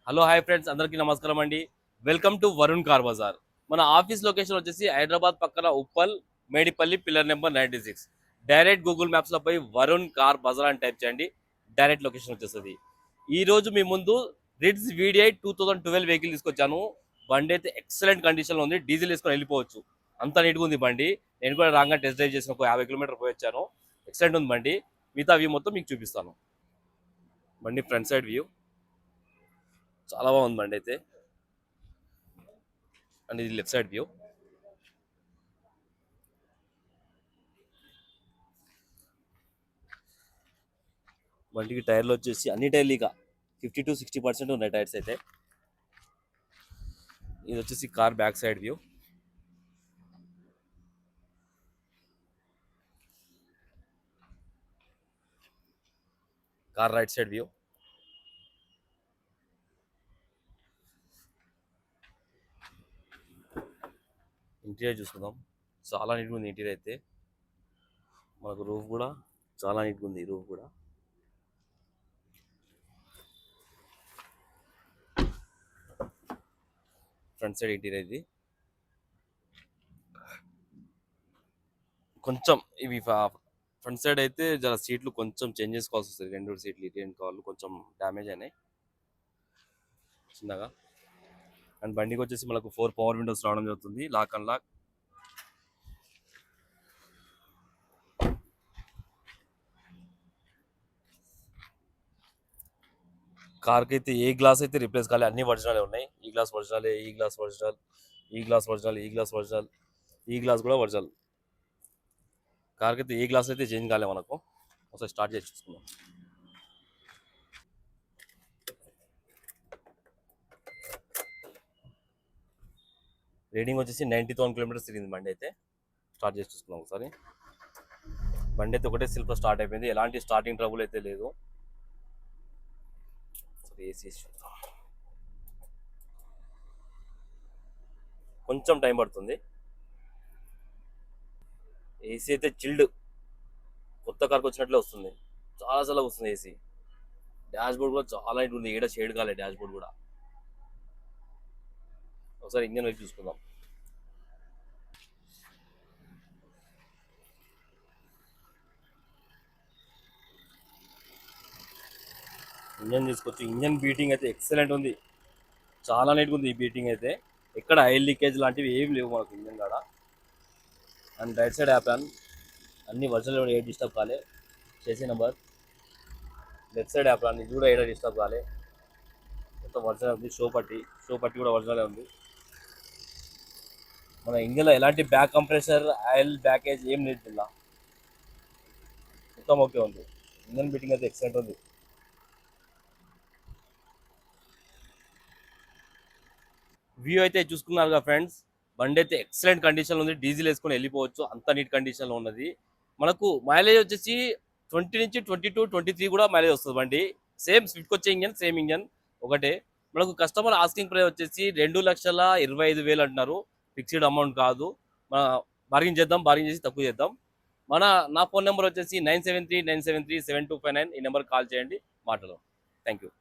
Hello hi friends, అందరికీ నమస్కారం అండి. Welcome to Varun car Bazar. మన ఆఫీస్ లొకేషన్ వచ్చేసి హైదరాబాద్ పక్కన Uppal Medipally pillar number 96. Direct Google మ్యాప్స్లో పోయి వరుణ్ కార్ బజార్ అని టైప్ చేయండి, డైరెక్ట్ లొకేషన్ వచ్చేస్తుంది. ఈ రోజు మీ ముందు రిడ్స్ VDI 2012 వెహికల్ తీసుకొచ్చాను. బండి అయితే ఎక్సలెంట్ కండిషన్లో ఉంది. డీజిల్ వేసుకొని వెళ్ళిపోవచ్చు, అంత నీట్గా ఉంది బండి. నేను కూడా రాగా టెస్ట్ డ్రైవ్ చేసిన ఒక 50 కిలోమీటర్ పోయి వచ్చాను. ఎక్సలెంట్ ఉంది బండి. మిగతా వ్యూ మొత్తం మీకు చూపిస్తాను. బండి ఫ్రంట్ సైడ్ వ్యూ చాలా బాగుంది బండి అయితే. అండ్ ఇది లెఫ్ట్ సైడ్ వ్యూ. బండికి టైర్లు వచ్చేసి అన్ని టైర్లు ఇక 50 to 60% ఉన్నాయి టైర్స్ అయితే. ఇది వచ్చేసి car back side view. Car right side view. Interior చూసుకుందాం. చాలా నీట్గా ఉంది ఇంటీరియర్ అయితే. మనకు రూఫ్ కూడా చాలా నీట్గా ఉంది. రూఫ్ కూడా ఫ్రంట్ సైడ్ ఇంటీరియర్ ఇది. కొంచెం ఇవి ఫ్రంట్ సైడ్ అయితే జర సీట్లు కొంచెం చేంజ్ చేసుకోవాల్సి వస్తుంది. రెండు సీట్లు ఇటు కాళ్ళు కొంచెం డ్యామేజ్ అయినాయి చిన్నగా. అండ్ బండికి వచ్చేసి మనకు 4 పవర్ విండోస్ రావడం జరుగుతుంది, లాక్ అండ్ లాక్. కార్కి అయితే ఏ గ్లాస్ అయితే రిప్లేస్ కాలే, అన్ని ఒరిజినల్ ఉన్నాయి. ఈ గ్లాస్ ఒరిజినల్, ఈ గ్లాస్ ఒరిజినల్, ఈ గ్లాస్ ఒరిజినల్, ఈ గ్లాస్ ఒరిజినల్, ఈ గ్లాస్ కూడా ఒరిజినల్. కార్కి అయితే ఏ గ్లాస్ అయితే చేంజ్ కాలే మనకు. ఒకసారి స్టార్ట్ చేసి చూసుకుందాం. రీడింగ్ వచ్చేసి 90,000 కిలోమీటర్స్ తిరిగింది బండి అయితే. స్టార్ట్ చేసి చూసుకుందాం ఒకసారి. బండి అయితే ఒకటే సెల్ఫ్లో స్టార్ట్ అయిపోయింది, ఎలాంటి స్టార్టింగ్ ట్రబుల్ అయితే లేదు. ఏసీ కొంచెం టైం పడుతుంది. ఏసీ అయితే చిల్డ్, కొత్త కార్కి వచ్చినట్లే వస్తుంది. చాలా చాలా వస్తుంది ఏసీ. డాష్ బోర్డ్ కూడా చాలా నీట్ ఉంది, ఏడా షేడ్ కాలే డాష్ బోర్డ్ కూడా. ఒకసారి ఇంజన్ వైపు చూసుకుందాం. ఇంజన్ తీసుకొచ్చి ఇంజన్ బీటింగ్ అయితే ఎక్సలెంట్ ఉంది, చాలా నీట్గా ఉంది ఈ బీటింగ్ అయితే. ఎక్కడ ఆయిల్ లీకేజ్ లాంటివి ఏమి లేవు మనకు ఇంజన్ కాడ. అండ్ రైట్ సైడ్ యాప్రాన్ అన్ని వర్షాలు ఏ డిస్టర్బ్ కాలే. చేసే నెంబర్ లెఫ్ట్ సైడ్ యాప్రాన్ ఇది కూడా ఏడా డిస్టర్బ్ కాలే, మొత్తం వర్షాలు ఉంది. షో పట్టి కూడా వర్షాలే ఉంది. మన ఇంజన్లో ఎలాంటి బ్యాక్ కంప్రెషర్ ఆయిల్ బ్యాకేజ్ ఏం లేదు, ఇలా మొత్తం ఓకే ఉంది. ఇంజన్ బీటింగ్ అయితే ఎక్సలెంట్ ఉంది. వ్యూ అయితే చూసుకున్నారు కదా ఫ్రెండ్స్. బండి అయితే ఎక్సలెంట్ కండిషన్లో ఉంది, డీజిల్ వేసుకొని వెళ్ళిపోవచ్చు, అంత నీట్ కండిషన్లో ఉన్నది. మనకు మైలేజ్ వచ్చేసి 20 నుంచి 22, 23 కూడా మైలేజ్ వస్తుంది బండి. సేమ్ స్విఫ్ట్కి వచ్చే ఇంజన్, సేమ్ ఇంజన్ ఒకటే. మనకు కస్టమర్ ఆస్కింగ్ ప్రైస్ వచ్చేసి 2,25,000 అంటున్నారు, ఫిక్స్డ్ అమౌంట్ కాదు. మన బార్గింగ్ చేసి తక్కువ చేద్దాం. నా ఫోన్ నెంబర్ వచ్చేసి 973972725 ఈ నెంబర్ కాల్ చేయండి, మాట్లాడదాం. Thank you.